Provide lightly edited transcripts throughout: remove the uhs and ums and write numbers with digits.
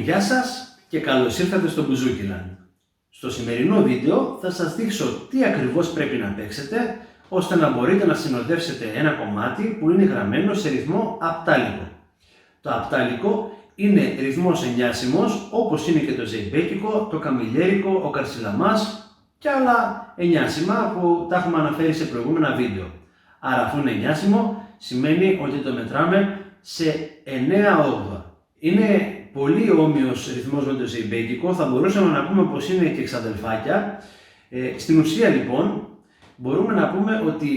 Γεια σας και καλώς ήρθατε στο Μπουζούκιλαντ. Στο σημερινό βίντεο θα σας δείξω τι ακριβώς πρέπει να παίξετε ώστε να μπορείτε να συνοδεύσετε ένα κομμάτι που είναι γραμμένο σε ρυθμό απτάλικο. Το απτάλικο είναι ρυθμός εννιάσιμος όπως είναι και το ζεϊμπέκικο, το καμιλιέρικο, ο καρσιλαμάς και άλλα εννιάσιμα που τα έχουμε αναφέρει σε προηγούμενα βίντεο. Άρα αφού είναι εννιάσιμο σημαίνει ότι το μετράμε σε 9/8. Είναι πολύ όμοιος ρυθμός με το ζεϊμπέκικο, θα μπορούσαμε να πούμε πως είναι και εξαδελφάκια. Στην ουσία λοιπόν μπορούμε να πούμε ότι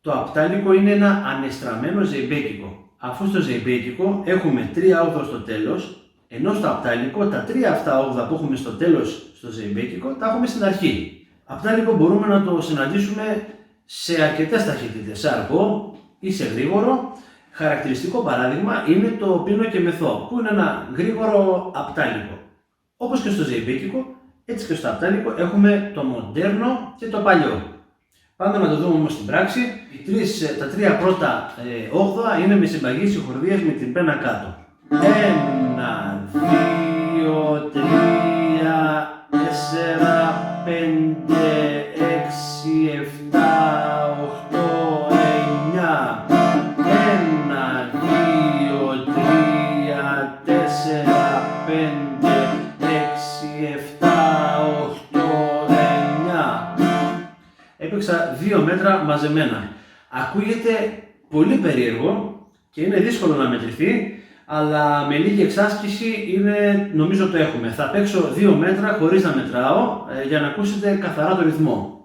το απτάλικο είναι ένα ανεστραμμένο ζεϊμπέκικο. Αφού στο ζεϊμπέκικο έχουμε 3/8 στο τέλος, ενώ στο απτάλικο τα 3 αυτά όγδα που έχουμε στο τέλος στο ζεϊμπέκικο τα έχουμε στην αρχή. Απτάλικο μπορούμε να το συναντήσουμε σε αρκετές ταχύτητες, σε αργό ή σε γρήγορο. Χαρακτηριστικό παράδειγμα είναι το πίνο και μεθό, που είναι ένα γρήγορο απτάλικο. Όπως και στο ζεϊμπέκικο, έτσι και στο απτάλικο έχουμε το μοντέρνο και το παλιό. Πάμε να το δούμε όμως στην πράξη. Τα τρία πρώτα όγδοα είναι με συμπαγή συγχορδίας με την πένα κάτω. 1, 2, 3, 4, 5, 6, 7, 8, 9. 2 μέτρα μαζεμένα. Ακούγεται πολύ περίεργο και είναι δύσκολο να μετρηθεί, αλλά με λίγη εξάσκηση νομίζω το έχουμε. Θα παίξω 2 μέτρα χωρίς να μετράω για να ακούσετε καθαρά το ρυθμό.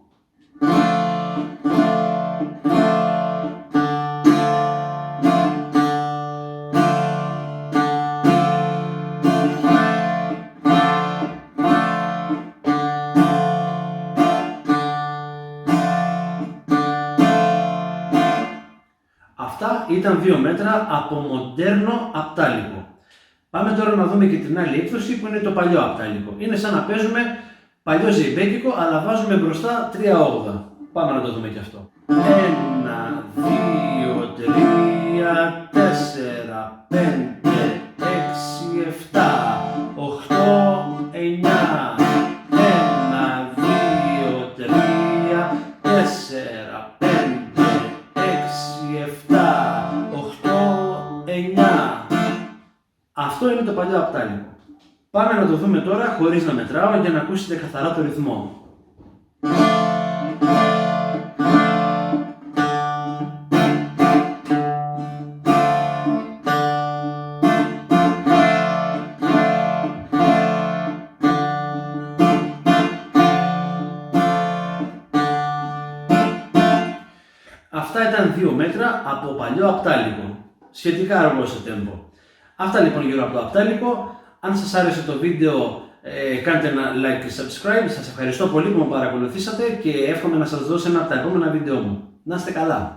Αυτά ήταν 2 μέτρα από μοντέρνο απτάλικο. Πάμε τώρα να δούμε και την άλλη έκδοση που είναι το παλιό απτάλικο. Είναι σαν να παίζουμε παλιό ζεϊμπέκικο, αλλά βάζουμε μπροστά 3 όγδα. Πάμε να το δούμε και αυτό. 1, 2, 3, 4, 5, 6, 7, 8, 9. 9. Αυτό είναι το παλιό απτάλικο. Πάμε να το δούμε τώρα χωρίς να μετράω για να ακούσετε καθαρά το ρυθμό. Αυτά ήταν 2 μέτρα από παλιό απτάλικο. Σχετικά αργό σε τέμπο. Αυτά λοιπόν γύρω από το απτάλικο. Αν σας άρεσε το βίντεο κάντε ένα like και subscribe. Σας ευχαριστώ πολύ που με παρακολουθήσατε και εύχομαι να σας δώσω ένα από τα επόμενα βίντεο μου. Να είστε καλά!